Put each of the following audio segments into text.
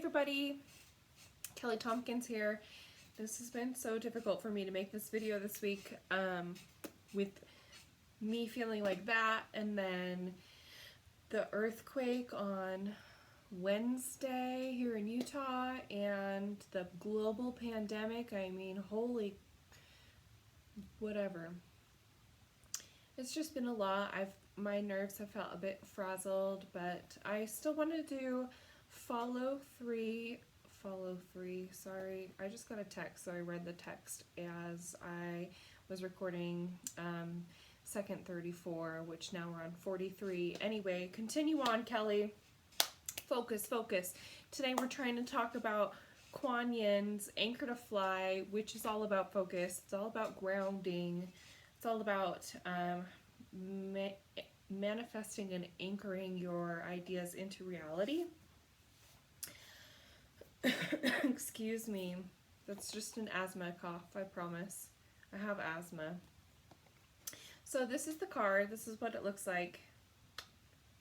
everybody, Kelly Tompkins here. This has been so difficult for me to make this video this week with me feeling like that, and then the earthquake on Wednesday here in Utah and the global pandemic. I mean, holy whatever. It's just been a lot. My nerves have felt a bit frazzled, but I still wanted to follow three. Sorry, I just got a text, so I read the text as I was recording second 34, which now we're on 43. Anyway, continue on, Kelly. Focus. Today we're trying to talk about Kuan Yin's Anchor to Fly, which is all about focus. It's all about grounding. It's all about manifesting and anchoring your ideas into reality. Excuse me. That's just an asthma cough, I promise. I have asthma. So this is the card. This is what it looks like.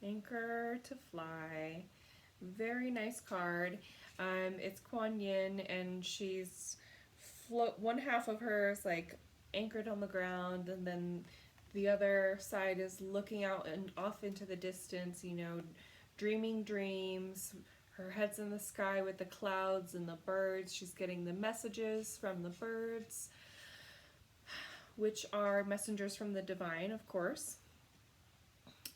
Anchor to Fly. Very nice card. It's Kuan Yin, and she's one half of her is like anchored on the ground, and then the other side is looking out and off into the distance, you know, dreaming dreams. Her head's in the sky with the clouds and the birds. She's getting the messages from the birds, which are messengers from the divine, of course.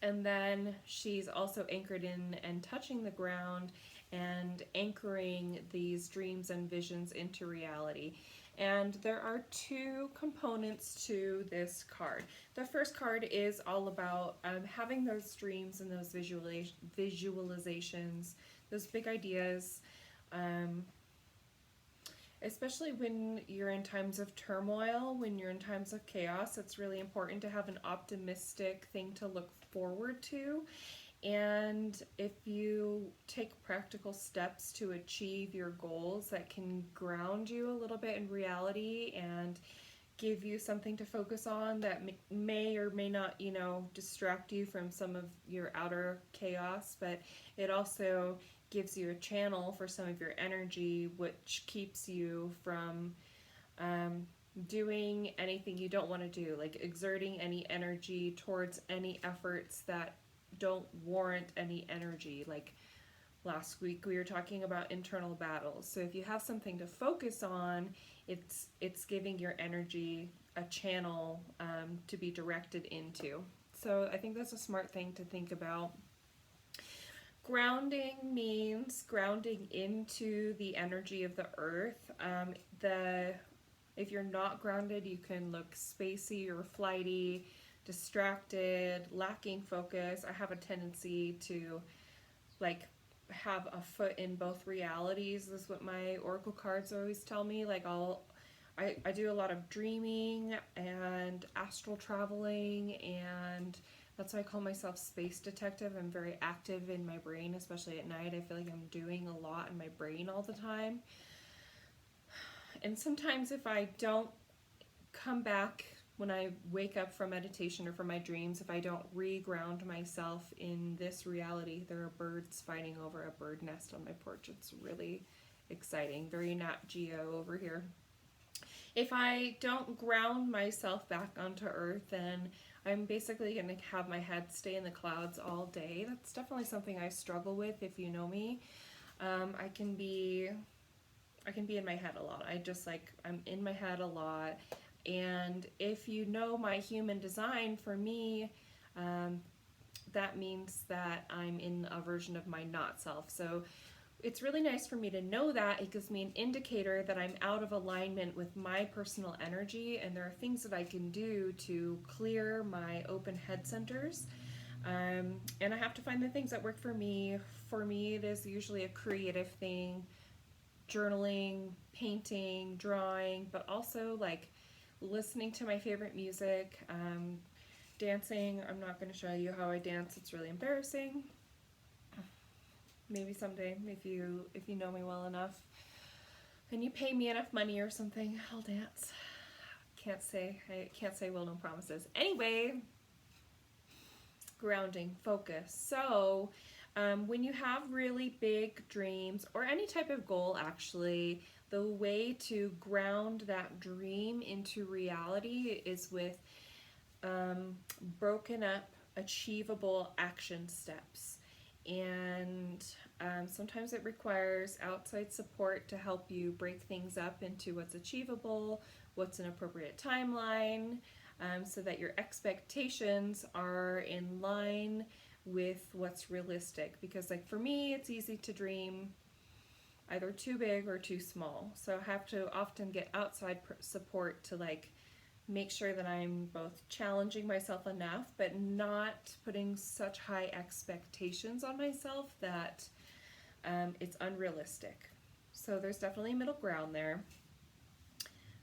And then she's also anchored in and touching the ground and anchoring these dreams and visions into reality. And there are two components to this card. The first card is all about having those dreams and those visualizations, those big ideas, especially when you're in times of turmoil, when you're in times of chaos. It's really important to have an optimistic thing to look forward to. And if you take practical steps to achieve your goals that can ground you a little bit in reality and give you something to focus on that may or may not, you know, distract you from some of your outer chaos, but it also gives you a channel for some of your energy, which keeps you from doing anything you don't want to do, like exerting any energy towards any efforts that don't warrant any energy. Like last week we were talking about internal battles. So if you have something to focus on, it's giving your energy a channel to be directed into. So I think that's a smart thing to think about. Grounding means grounding into the energy of the earth. If you're not grounded, you can look spacey or flighty, distracted, lacking focus. I have a tendency to like have a foot in both realities. This is what my oracle cards always tell me. Like I do a lot of dreaming and astral traveling, and that's why I call myself space detective. I'm very active in my brain, especially at night. I feel like I'm doing a lot in my brain all the time. And sometimes if I don't come back when I wake up from meditation or from my dreams, if I don't re-ground myself in this reality, there are birds fighting over a bird nest on my porch. It's really exciting. Very Nat Geo over here. If I don't ground myself back onto earth, then I'm basically going to have my head stay in the clouds all day. That's definitely something I struggle with. If you know me, I can be in my head a lot. I'm in my head a lot. And if you know my human design, for me, that means that I'm in a version of my not self. So it's really nice for me to know that. It gives me an indicator that I'm out of alignment with my personal energy, and there are things that I can do to clear my open head centers. And I have to find the things that work for me. For me, it is usually a creative thing, journaling, painting, drawing, but also like listening to my favorite music, dancing. I'm not going to show you how I dance. It's really embarrassing. Maybe someday, if you know me well enough and you pay me enough money or something, I'll dance. I can't say will, no promises. Anyway, grounding, focus. So When you have really big dreams or any type of goal, actually, the way to ground that dream into reality is with broken up, achievable action steps. And sometimes it requires outside support to help you break things up into what's achievable, what's an appropriate timeline, so that your expectations are in line with what's realistic. Because, like, for me, it's easy to dream either too big or too small. So I have to often get outside support to, like, make sure that I'm both challenging myself enough but not putting such high expectations on myself that it's unrealistic. So there's definitely a middle ground there.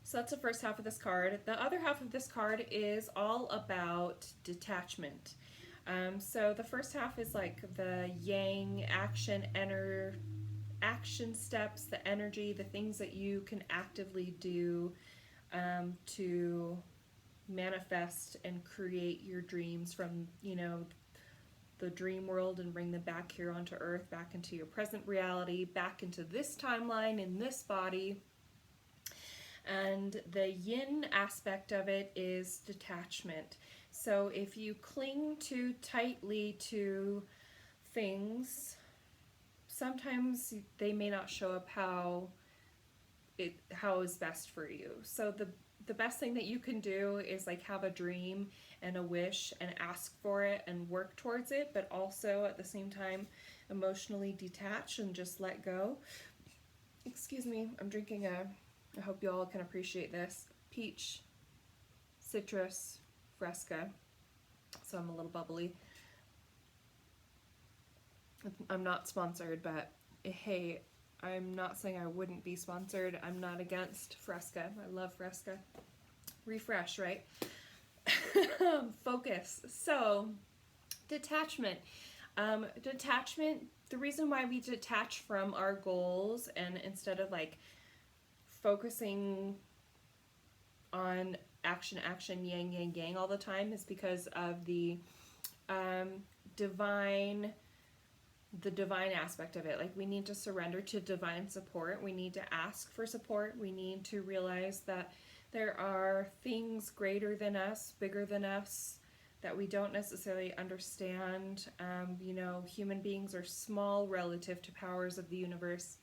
So that's the first half of this card. The other half of this card is all about detachment. So the first half is like the yang action steps, the energy, the things that you can actively do to manifest and create your dreams from, the dream world, and bring them back here onto earth, back into your present reality, back into this timeline in this body. And the yin aspect of it is detachment. So if you cling too tightly to things, sometimes they may not show up how is best for you. So the best thing that you can do is, like, have a dream and a wish and ask for it and work towards it, but also at the same time emotionally detach and just let go. Excuse me, I'm drinking I hope you all can appreciate this, peach citrus fresca, so I'm a little bubbly. I'm not sponsored, but hey, I'm not saying I wouldn't be sponsored. I'm not against Fresca. I love Fresca. Refresh, right? Focus. So, detachment. Detachment, the reason why we detach from our goals, and instead of, like, focusing on action, yang, yang, yang all the time, is because of the divine aspect of it. Like, we need to surrender to divine support. We need to ask for support. We need to realize that there are things greater than us, bigger than us, that we don't necessarily understand. Human beings are small relative to powers of the universe.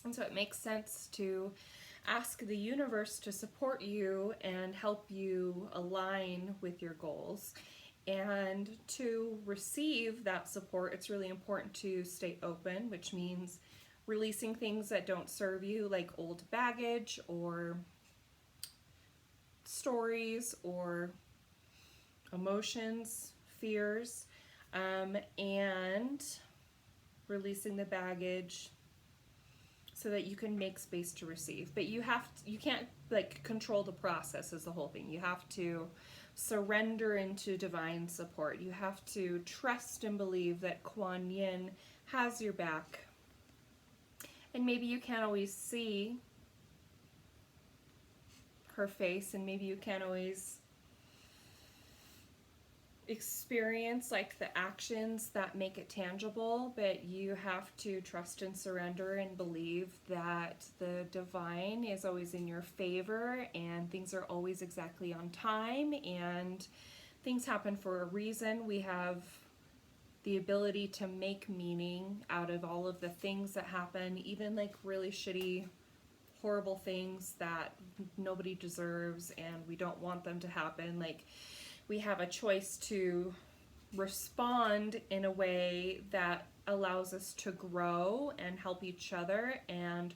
And so it makes sense to ask the universe to support you and help you align with your goals. And to receive that support, it's really important to stay open, which means releasing things that don't serve you, like old baggage or stories or emotions, fears, and releasing the baggage so that you can make space to receive. But you can't, like, control the process is the whole thing. You have to surrender into divine support. You have to trust and believe that Kuan Yin has your back. And maybe you can't always see her face, and maybe you can't always experience, like, the actions that make it tangible, but you have to trust and surrender and believe that the divine is always in your favor, and things are always exactly on time, and things happen for a reason. We have the ability to make meaning out of all of the things that happen, even, like, really shitty, horrible things that nobody deserves and we don't want them to happen. Like, we have a choice to respond in a way that allows us to grow and help each other and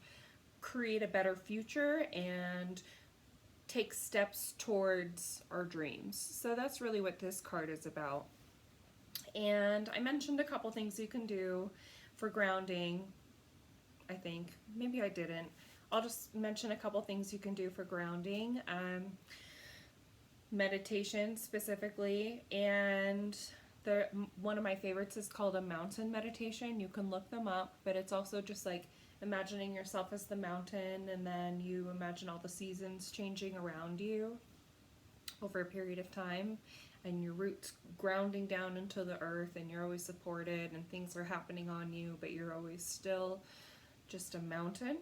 create a better future and take steps towards our dreams. So that's really what this card is about. And I mentioned a couple things you can do for grounding, I think. Maybe I didn't. I'll just mention a couple things you can do for grounding. Meditation specifically, and one of my favorites is called a mountain meditation. You can look them up, but it's also just like imagining yourself as the mountain, and then you imagine all the seasons changing around you over a period of time, and your roots grounding down into the earth, and you're always supported and things are happening on you, but you're always still just a mountain.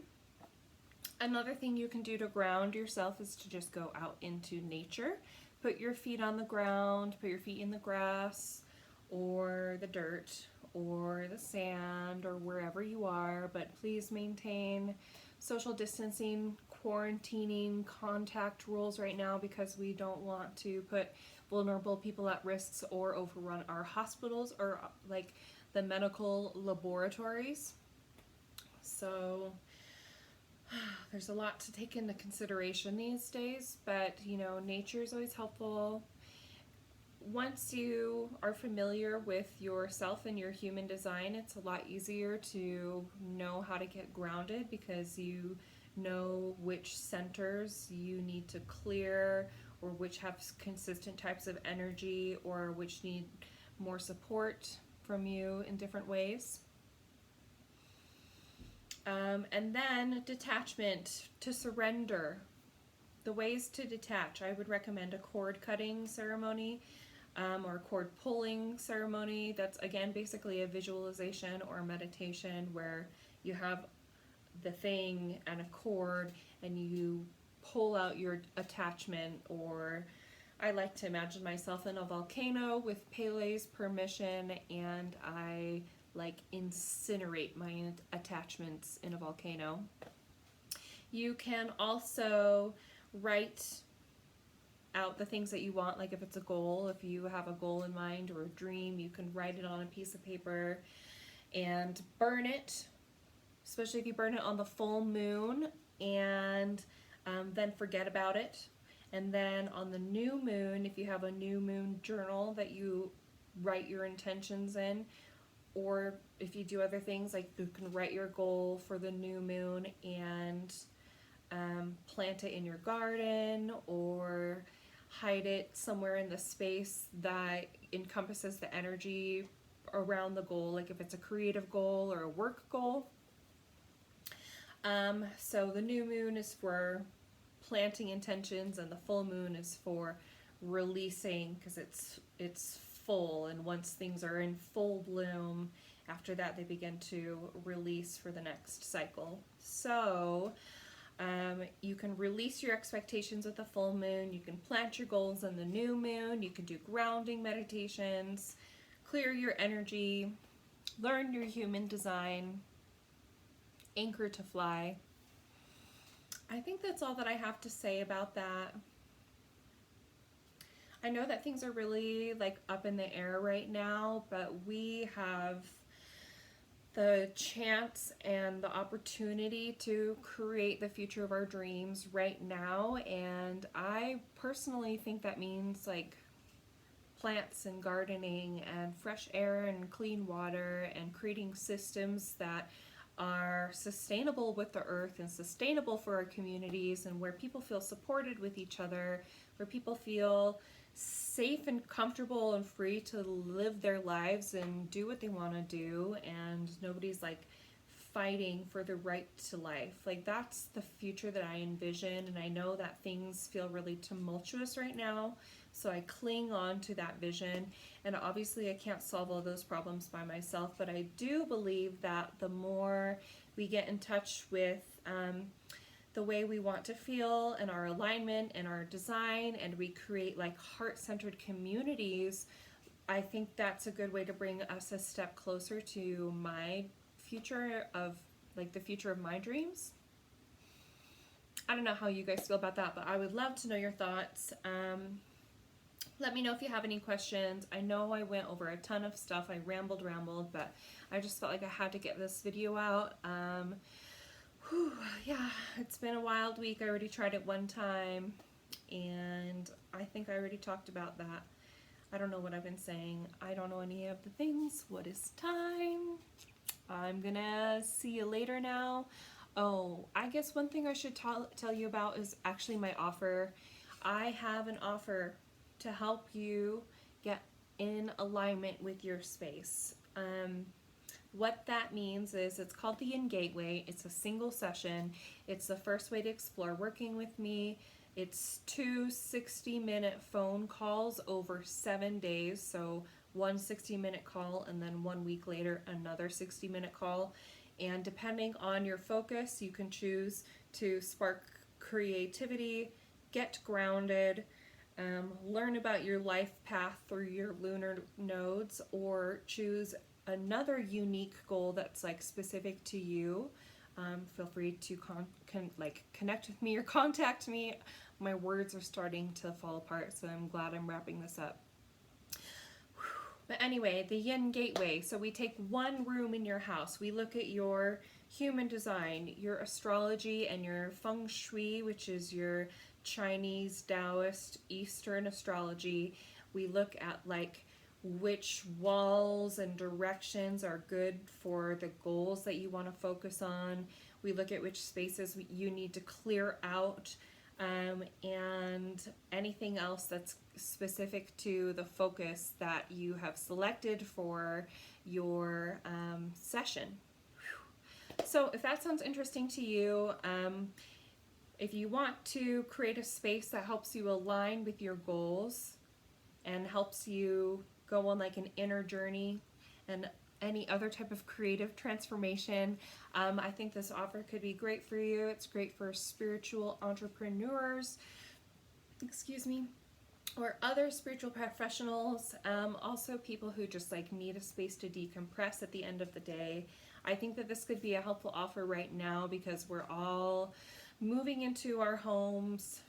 Another thing you can do to ground yourself is to just go out into nature. Put your feet on the ground, put your feet in the grass or the dirt or the sand or wherever you are, but please maintain social distancing, quarantining, contact rules right now, because we don't want to put vulnerable people at risks or overrun our hospitals or like the medical laboratories. So there's a lot to take into consideration these days, but you know, nature is always helpful. Once you are familiar with yourself and your human design, it's a lot easier to know how to get grounded, because you know which centers you need to clear, or which have consistent types of energy, or which need more support from you in different ways. And then detachment, to surrender. The ways to detach, I would recommend a cord cutting ceremony or a cord pulling ceremony. That's again basically a visualization or meditation where you have the thing and a cord and you pull out your attachment. Or I like to imagine myself in a volcano with Pele's permission, and I like incinerate my attachments in a volcano. You can also write out the things that you want, like if it's a goal, if you have a goal in mind or a dream, you can write it on a piece of paper and burn it, especially if you burn it on the full moon, and then forget about it. And then on the new moon, if you have a new moon journal that you write your intentions in, or if you do other things, like you can write your goal for the new moon and plant it in your garden, or hide it somewhere in the space that encompasses the energy around the goal, like if it's a creative goal or a work goal. So the new moon is for planting intentions, and the full moon is for releasing, because it's full, and once things are in full bloom, after that they begin to release for the next cycle. So you can release your expectations with the full moon, you can plant your goals on the new moon, you can do grounding meditations, clear your energy, learn your human design, anchor to fly. I think that's all that I have to say about that. I know that things are really like up in the air right now, but we have the chance and the opportunity to create the future of our dreams right now. And I personally think that means like plants and gardening and fresh air and clean water, and creating systems that are sustainable with the earth and sustainable for our communities, and where people feel supported with each other, where people feel safe and comfortable and free to live their lives and do what they want to do, and nobody's like fighting for the right to life. Like that's the future that I envision, and I know that things feel really tumultuous right now, so I cling on to that vision. And obviously I can't solve all those problems by myself, but I do believe that the more we get in touch with the way we want to feel and our alignment and our design, and we create like heart-centered communities, I think that's a good way to bring us a step closer to my future of like the future of my dreams. I don't know how you guys feel about that, but I would love to know your thoughts. Let me know if you have any questions. I know I went over a ton of stuff. I rambled, but I just felt like I had to get this video out. Yeah, it's been a wild week. I already tried it one time, and I think I already talked about that. I don't know what I've been saying. I don't know any of the things. What is time? I'm gonna see you later now. Oh, I guess one thing I should tell you about is actually my offer. I have an offer to help you get in alignment with your space. What that means is it's called the Yin Gateway. It's a single session. It's the first way to explore working with me. It's 2 60-minute phone calls over 7 days. So one 60-minute call, and then 1 week later, another 60-minute call. And depending on your focus, you can choose to spark creativity, get grounded, learn about your life path through your lunar nodes, or choose another unique goal that's like specific to you. Feel free to connect with me or contact me. My words are starting to fall apart, so I'm glad I'm wrapping this up. But anyway, the Yin Gateway. So we take one room in your house. We look at your human design, your astrology, and your feng shui, which is your Chinese, Taoist, Eastern astrology. We look at like which walls and directions are good for the goals that you want to focus on. We look at which spaces you need to clear out, and anything else that's specific to the focus that you have selected for your session. So if that sounds interesting to you, if you want to create a space that helps you align with your goals and helps you go on like an inner journey and any other type of creative transformation, I think this offer could be great for you. It's great for spiritual entrepreneurs, or other spiritual professionals, also people who just like need a space to decompress at the end of the day. I think that this could be a helpful offer right now because we're all moving into our homes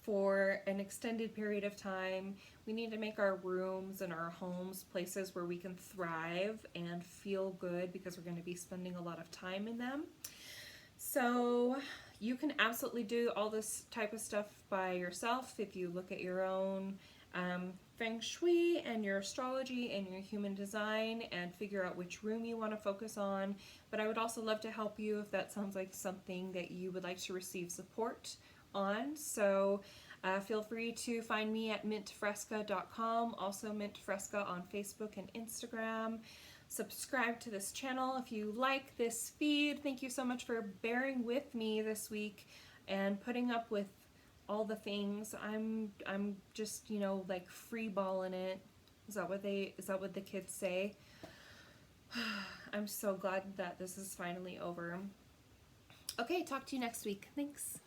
for an extended period of time. We need to make our rooms and our homes places where we can thrive and feel good because we're going to be spending a lot of time in them. So you can absolutely do all this type of stuff by yourself if you look at your own feng shui and your astrology and your human design and figure out which room you want to focus on. But I would also love to help you if that sounds like something that you would like to receive support on. So feel free to find me at mintfresca.com, also Mint Fresca on Facebook and Instagram. Subscribe to this channel if you like this feed. Thank you so much for bearing with me this week and putting up with all the things. I'm just, like free balling it. Is that what the kids say? I'm so glad that this is finally over. Okay, talk to you next week. Thanks.